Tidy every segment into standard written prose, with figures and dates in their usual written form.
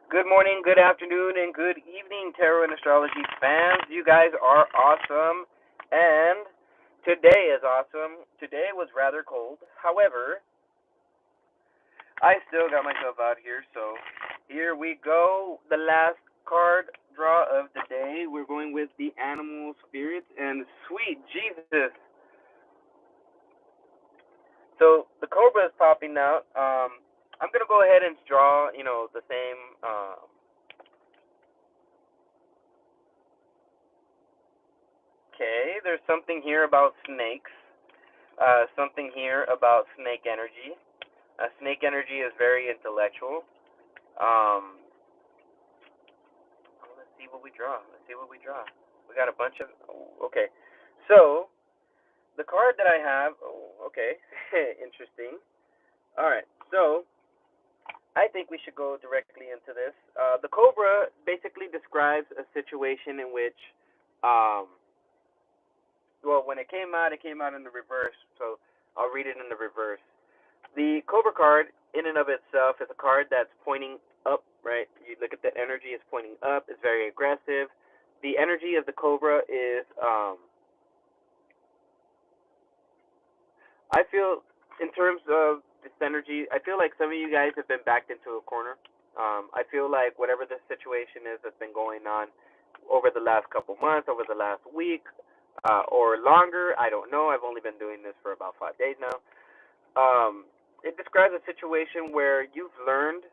Good morning, good afternoon, and good evening, tarot and astrology fans. You guys are awesome, and today is awesome. Today was rather cold. However, I still got myself out here, so here we go. The last card draw of the day. We're going with the animal spirits, and sweet Jesus. So the cobra is popping out. I'm gonna go ahead and draw, the same. Okay, there's something here about snakes. Something here about snake energy. Snake energy is very intellectual. Um, let's see what we draw. We got a bunch of. Okay, so the card that I have. Okay, interesting. All right, so I think we should go directly into this. The cobra basically describes a situation in which, well, when it came out in the reverse. So I'll read it in the reverse. The Cobra card, in and of itself, is a card that's pointing up, right? You look at the energy, it's pointing up, it's very aggressive. The energy of the Cobra is, I feel, in terms of this energy, I feel like some of you guys have been backed into a corner. I feel like whatever the situation is that's been going on over the last couple months, over the last week, or longer, I don't know. I've only been doing this for about 5 days now. It describes a situation where you've learned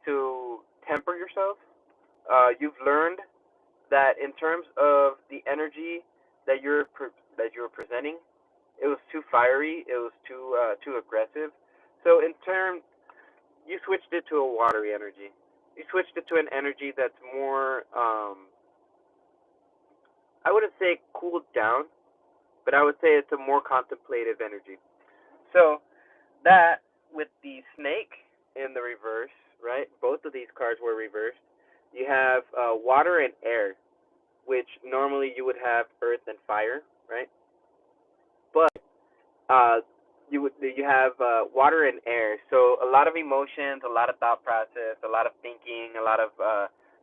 to temper yourself. You've learned that in terms of the energy that you're presenting, it was too fiery. It was too aggressive. So in turn, you switched it to a watery energy. You switched it to an energy that's more. I wouldn't say cooled down, but I would say it's a more contemplative energy. So that with the snake in the reverse, right? Both of these cards were reversed. You have water and air, which normally you would have earth and fire, right? But you have water and air, so a lot of emotions, a lot of thought process, a lot of thinking, a lot of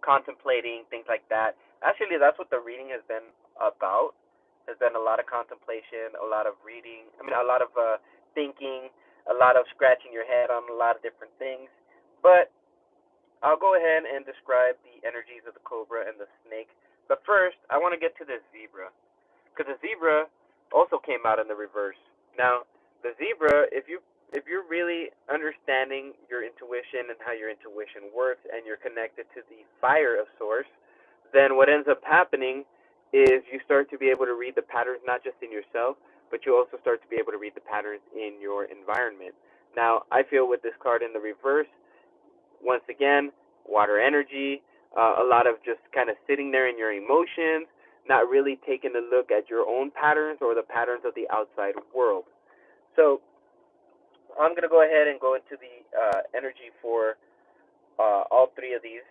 contemplating, things like that. Actually, that's what the reading has been about. Has been a lot of contemplation, a lot of reading. I mean, a lot of thinking, a lot of scratching your head on a lot of different things. But I'll go ahead and describe the energies of the cobra and the snake. But first, I want to get to the zebra, because the zebra also came out in the reverse. Now, the zebra, if you're really understanding your intuition and how your intuition works, and you're connected to the fire of source, then what ends up happening is you start to be able to read the patterns not just in yourself, but you also start to be able to read the patterns in your environment. Now, I feel with this card in the reverse, once again, water energy, a lot of just kind of sitting there in your emotions, not really taking a look at your own patterns or the patterns of the outside world. So I'm going to go ahead and go into the energy for all three of these.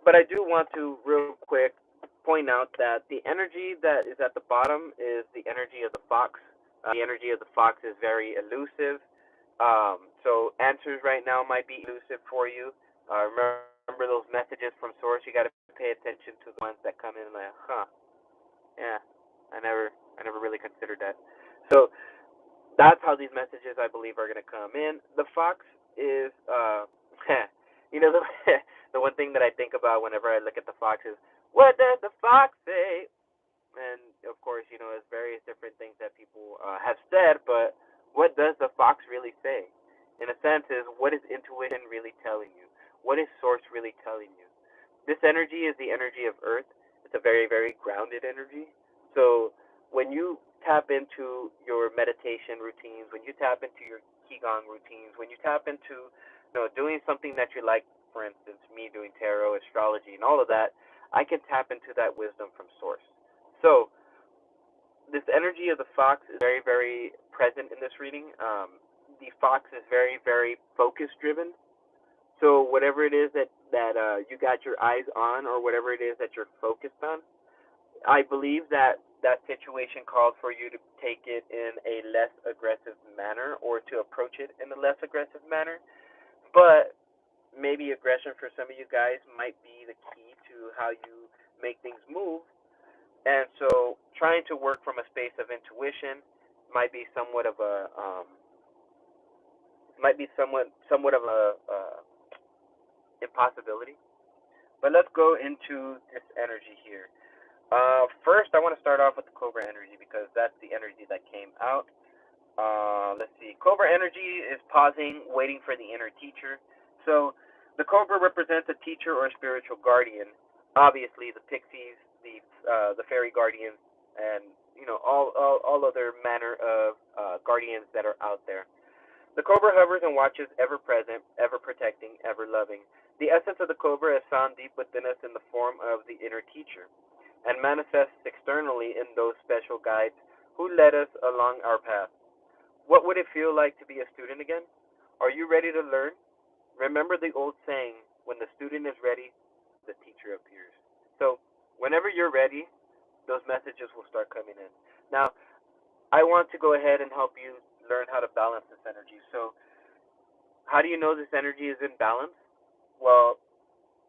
But I do want to, real quick, point out that the energy that is at the bottom is the energy of the fox. The energy of the fox is very elusive. So answers right now might be elusive for you. Remember those messages from source. You got to pay attention to the ones that come in like, yeah, I never really considered that. So that's how these messages, I believe, are going to come in. The fox is, the the one thing that I think about whenever I look at the fox is, what does the fox say? And of course, there's various different things that people have said, but what does the fox really say? In a sense, is what is intuition really telling you? What is source really telling you? This energy is the energy of Earth. It's a very, very grounded energy. So when you tap into your meditation routines, when you tap into your qigong routines, when you tap into doing something that you like, for instance, me doing tarot, astrology, and all of that, I can tap into that wisdom from source. So this energy of the fox is very, very present in this reading. The fox is very, very focus driven. So whatever it is that you got your eyes on, or whatever it is that you're focused on, I believe that that situation calls for you to take it in a less aggressive manner, or to approach it in a less aggressive manner. But maybe aggression for some of you guys might be the key to how you make things move. And so trying to work from a space of intuition might be somewhat of a somewhat of a impossibility. But let's go into this energy here. First, I want to start off with the Cobra energy because that's the energy that came out. Let's see. Cobra energy is pausing, waiting for the inner teacher. So the Cobra represents a teacher or a spiritual guardian. Obviously, the pixies, the fairy guardians, and all other manner of guardians that are out there. The cobra hovers and watches, ever present, ever protecting, ever loving. The essence of the cobra is found deep within us in the form of the inner teacher and manifests externally in those special guides who led us along our path. What would it feel like to be a student again? Are you ready to learn? Remember the old saying, when the student is ready, the teacher appears. So, whenever you're ready, those messages will start coming in. Now, I want to go ahead and help you learn how to balance this energy. So, how do you know this energy is in balance? Well,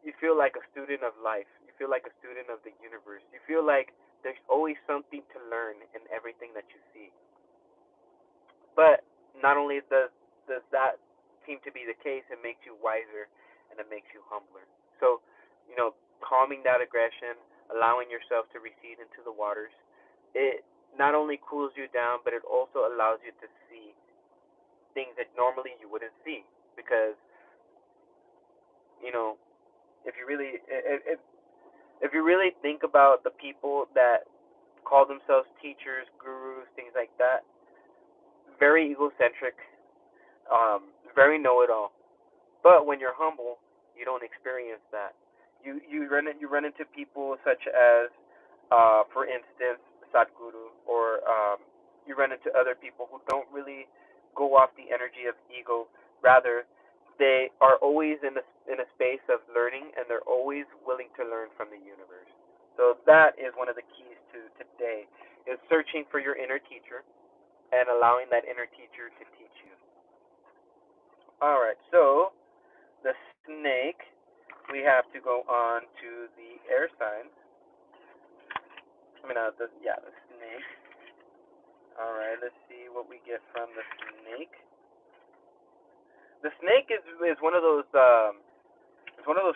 you feel like a student of life. You feel like a student of the universe. You feel like there's always something to learn in everything that you see. But not only does that seem to be the case, it makes you wiser and it makes you humbler. So, calming that aggression, allowing yourself to recede into the waters, it not only cools you down, but it also allows you to see things that normally you wouldn't see. Because, if you really if you really think about the people that call themselves teachers, gurus, things like that, very egocentric, very know-it-all. But when you're humble, you don't experience that. You run into people such as, for instance, Sadhguru, or you run into other people who don't really go off the energy of ego. Rather, they are always in a space of learning, and they're always willing to learn from the universe. So that is one of the keys to today, is searching for your inner teacher and allowing that inner teacher to teach you. All right, so the snake, we have to go on to the air signs. The snake. All right, let's see what we get from the snake. The snake is one of those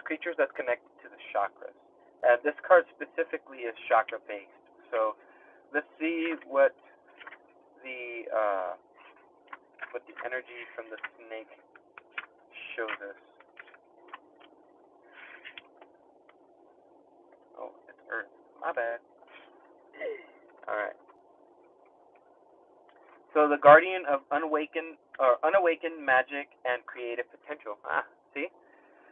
creatures that's connected to the chakras, and this card specifically is chakra based. So let's see the uh, what the energy from the snake shows us. Oh, it's Earth. My bad. All right. So the guardian of unawakened magic and creative potential. See.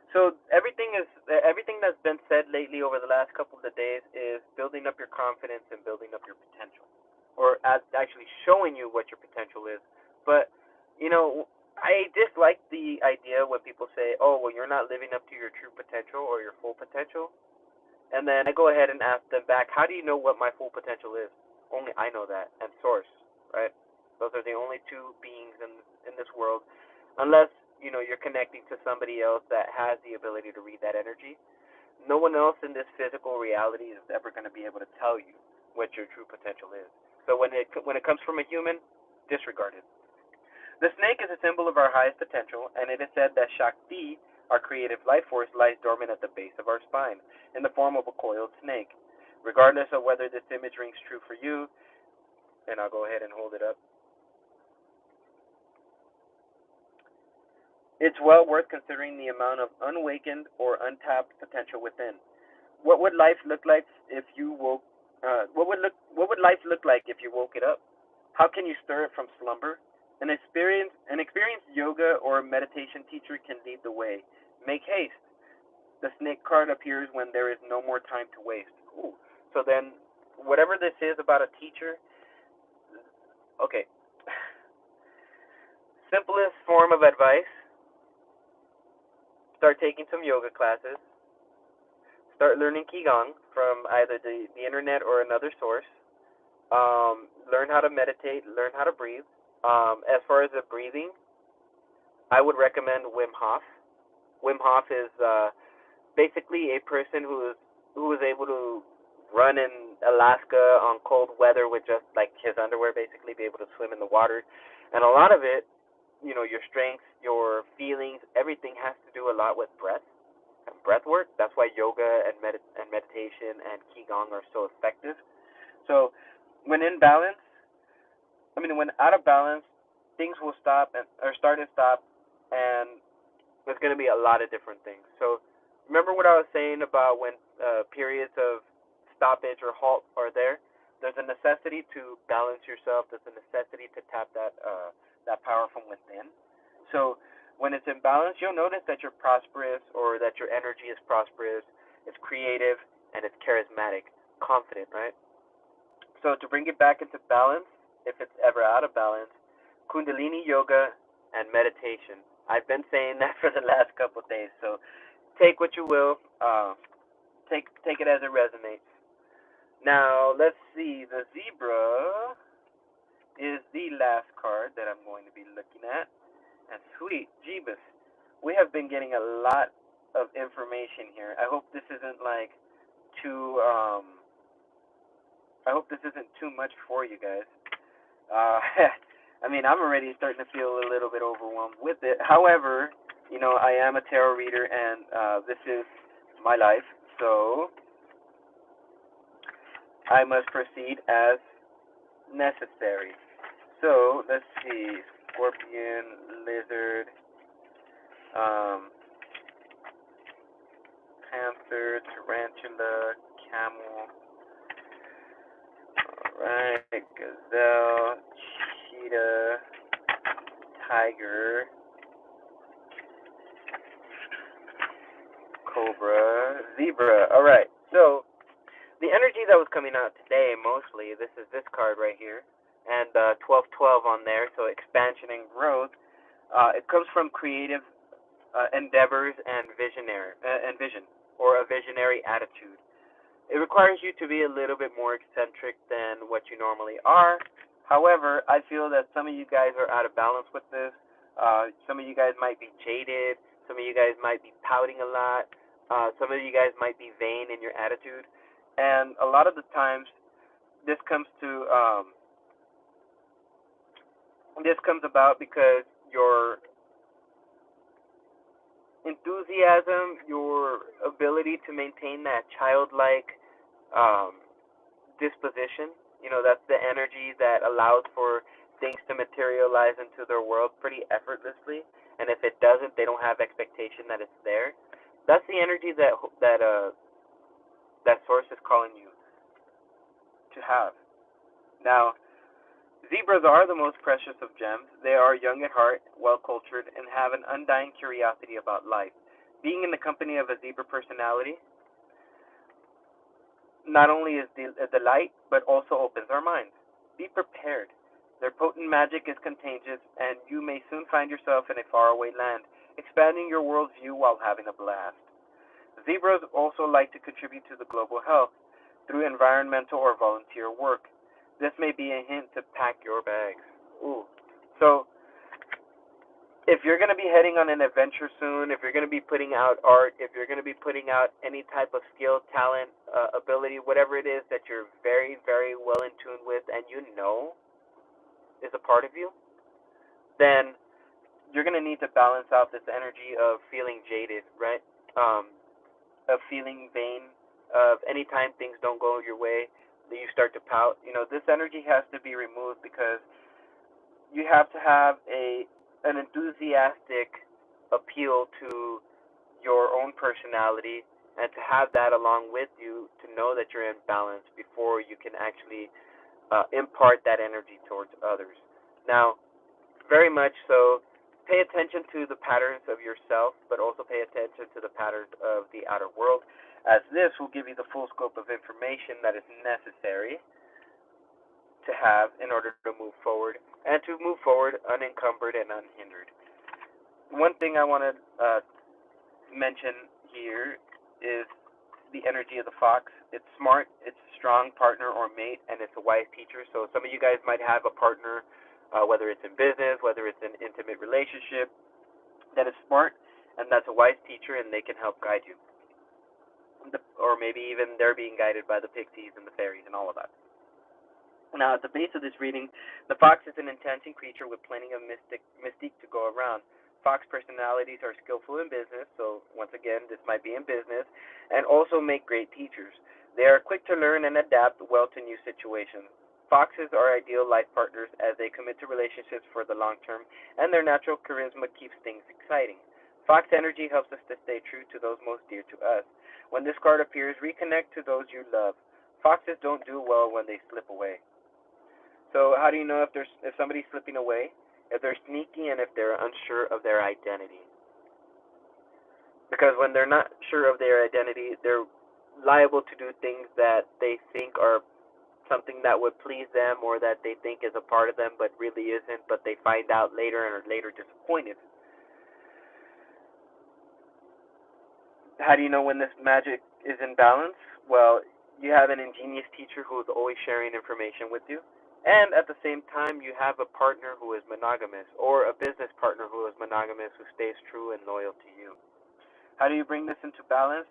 So everything that's been said lately over the last couple of days is building up your confidence and building up your potential, or actually showing you what your potential is. But I dislike the idea when people say, "Oh, well, you're not living up to your true potential or your full potential." And then I go ahead and ask them back, how do you know what my full potential is? Only I know that, and Source, right? Those are the only two beings in this world, unless you're connecting to somebody else that has the ability to read that energy. No one else in this physical reality is ever going to be able to tell you what your true potential is. So when it comes from a human, disregard it. The snake is a symbol of our highest potential, and it is said that Shakti, our creative life force, lies dormant at the base of our spine, in the form of a coiled snake. Regardless of whether this image rings true for you, and I'll go ahead and hold it up, it's well worth considering the amount of unawakened or untapped potential within. What would life look like if you woke? What would life look like if you woke it up? How can you stir it from slumber? An experienced yoga or meditation teacher can lead the way. Make haste. The snake card appears when there is no more time to waste. Ooh. So then, whatever this is about a teacher, okay. Simplest form of advice: start taking some yoga classes. Start learning qigong from either the internet or another source. Learn how to meditate. Learn how to breathe. As far as the breathing, I would recommend Wim Hof. Wim Hof is basically a person who was able to run in Alaska on cold weather with just like his underwear, basically be able to swim in the water, and a lot of it, your strengths, your feelings, everything has to do a lot with breath and breath work. That's why yoga and meditation and qigong are so effective. So when in balance, when out of balance, things will stop or start and stop, and there's going to be a lot of different things. So remember what I was saying about when periods of stoppage or halt are there. There's a necessity to balance yourself. There's a necessity to tap that power from within. So when it's in balance, you'll notice that you're prosperous, or that your energy is prosperous, it's creative, and it's charismatic, confident, right? So to bring it back into balance, if it's ever out of balance, Kundalini yoga and meditation. I've been saying that for the last couple of days, so take what you will. Take it as it resonates. Now let's see. The zebra is the last card that I'm going to be looking at, and sweet Jeebus, we have been getting a lot of information here. I hope this isn't like too. I hope this isn't too much for you guys. I'm already starting to feel a little bit overwhelmed with it. However, I am a tarot reader, and this is my life, so I must proceed as necessary. So let's see: scorpion, lizard, panther, tarantula, camel. Alright, gazelle, cheetah, tiger, cobra, zebra. Alright, so the energy that was coming out today, mostly, this is this card right here, and 1212 on there, so expansion and growth. It comes from creative endeavors and vision, or a visionary attitude. It requires you to be a little bit more eccentric than what you normally are. However, I feel that some of you guys are out of balance with this. Some of you guys might be jaded. Some of you guys might be pouting a lot. Some of you guys might be vain in your attitude. And a lot of the times, this comes about because your enthusiasm, your ability to maintain that childlike disposition. That's the energy that allows for things to materialize into their world pretty effortlessly. And if it doesn't, they don't have expectation that it's there. That's the energy that source is calling you to have. Now, zebras are the most precious of gems. They are young at heart, well cultured, and have an undying curiosity about life. Being in the company of a zebra personality not only is a delight, but also opens our minds. Be prepared. Their potent magic is contagious, and you may soon find yourself in a faraway land, expanding your worldview while having a blast. Zebras also like to contribute to the global health through environmental or volunteer work. This may be a hint to pack your bags. Ooh. So, if you're going to be heading on an adventure soon, if you're going to be putting out art, if you're going to be putting out any type of skill, talent, ability, whatever it is that you're very, very well in tune with and is a part of you, then you're going to need to balance out this energy of feeling jaded, right? Of feeling vain, of anytime things don't go your way, that you start to pout. This energy has to be removed because you have to have an enthusiastic appeal to your own personality, and to have that along with you to know that you're in balance before you can actually impart that energy towards others. Now, very much so, pay attention to the patterns of yourself, but also pay attention to the patterns of the outer world, as this will give you the full scope of information that is necessary to have in order to move forward, and to move forward unencumbered and unhindered. One thing I want to mention here is the energy of the fox. It's smart, it's a strong partner or mate, and it's a wise teacher. So some of you guys might have a partner, whether it's in business, whether it's an intimate relationship, that is smart and that's a wise teacher, and they can help guide you. Or maybe even they're being guided by the pixies and the fairies and all of that. Now, at the base of this reading, the fox is an intelligent creature with plenty of mystique to go around. Fox personalities are skillful in business, so once again, this might be in business, and also make great teachers. They are quick to learn and adapt well to new situations. Foxes are ideal life partners as they commit to relationships for the long term, and their natural charisma keeps things exciting. Fox energy helps us to stay true to those most dear to us. When this card appears, reconnect to those you love. Foxes don't do well when they slip away. So how do you know if somebody's slipping away? If they're sneaky and if they're unsure of their identity. Because when they're not sure of their identity, they're liable to do things that they think are something that would please them or that they think is a part of them but really isn't, but they find out later and are later disappointed. How do you know when this magic is in balance? Well, you have an ingenious teacher who is always sharing information with you. And at the same time, you have a partner who is monogamous, or a business partner who is monogamous, who stays true and loyal to you. How do you bring this into balance?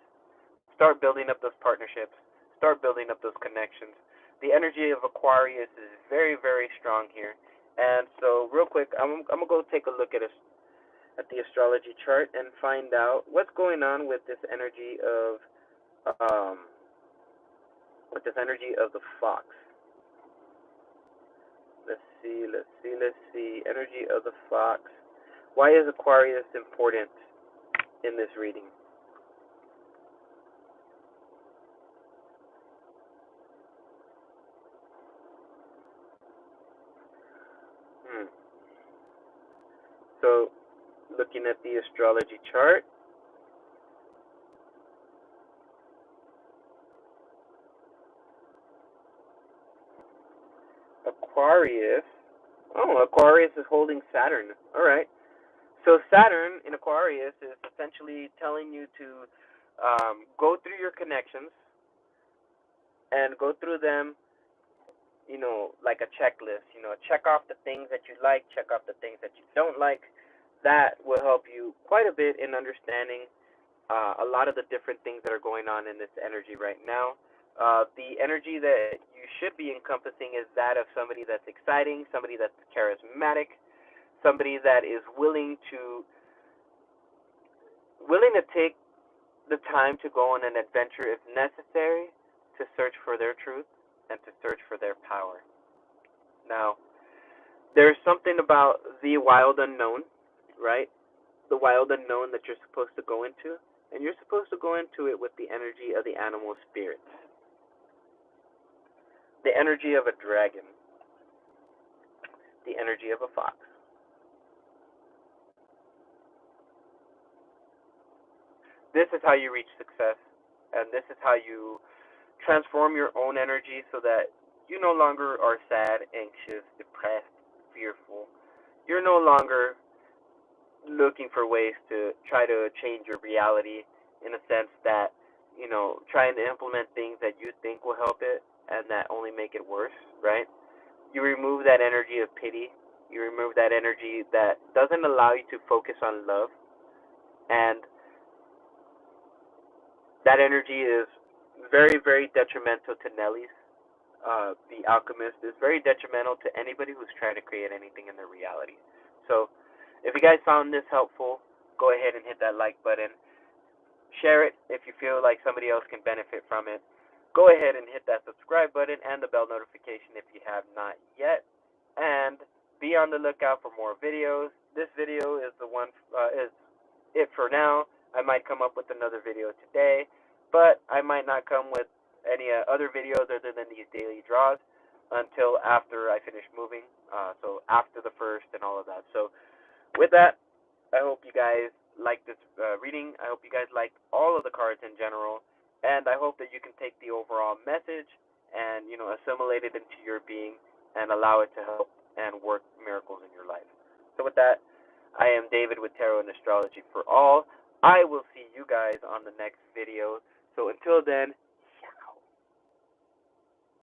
Start building up those partnerships. Start building up those connections. The energy of Aquarius is very, very strong here. And so, real quick, I'm going to go take a look at the astrology chart and find out what's going on with this energy of the fox. Let's see. Energy of the fox. Why is Aquarius important in this reading? So, looking at the astrology chart, Aquarius. Oh, Aquarius is holding Saturn. All right. So Saturn in Aquarius is essentially telling you to go through your connections and go through them, like a checklist. Check off the things that you like, check off the things that you don't like. That will help you quite a bit in understanding a lot of the different things that are going on in this energy right now. The energy that you should be encompassing is that of somebody that's exciting, somebody that's charismatic, somebody that is willing to take the time to go on an adventure if necessary to search for their truth and to search for their power. Now, there's something about the wild unknown, right? The wild unknown that you're supposed to go into, and you're supposed to go into it with the energy of the animal spirits, the energy of a dragon, the energy of a fox. This is how you reach success, and this is how you transform your own energy so that you no longer are sad, anxious, depressed, fearful. You're no longer looking for ways to try to change your reality in a sense that, trying to implement things that you think will help it and that only make it worse, right? You remove that energy of pity. You remove that energy that doesn't allow you to focus on love. And that energy is very, very detrimental to Nelly's. The alchemist is very detrimental to anybody who's trying to create anything in their reality. So, if you guys found this helpful, go ahead and hit that like button. Share it if you feel like somebody else can benefit from it. Go ahead and hit that subscribe button and the bell notification if you have not yet. And be on the lookout for more videos. This video is is it for now. I might come up with another video today, but I might not come with any other videos other than these daily draws until after I finish moving. So after the first and all of that. So with that, I hope you guys like this reading. I hope you guys like all of the cards in general, and I hope that you can take the overall message and assimilate it into your being and allow it to help and work miracles in your life. So with that, I am David with Tarot and Astrology for All. I will see you guys on the next video. So until then,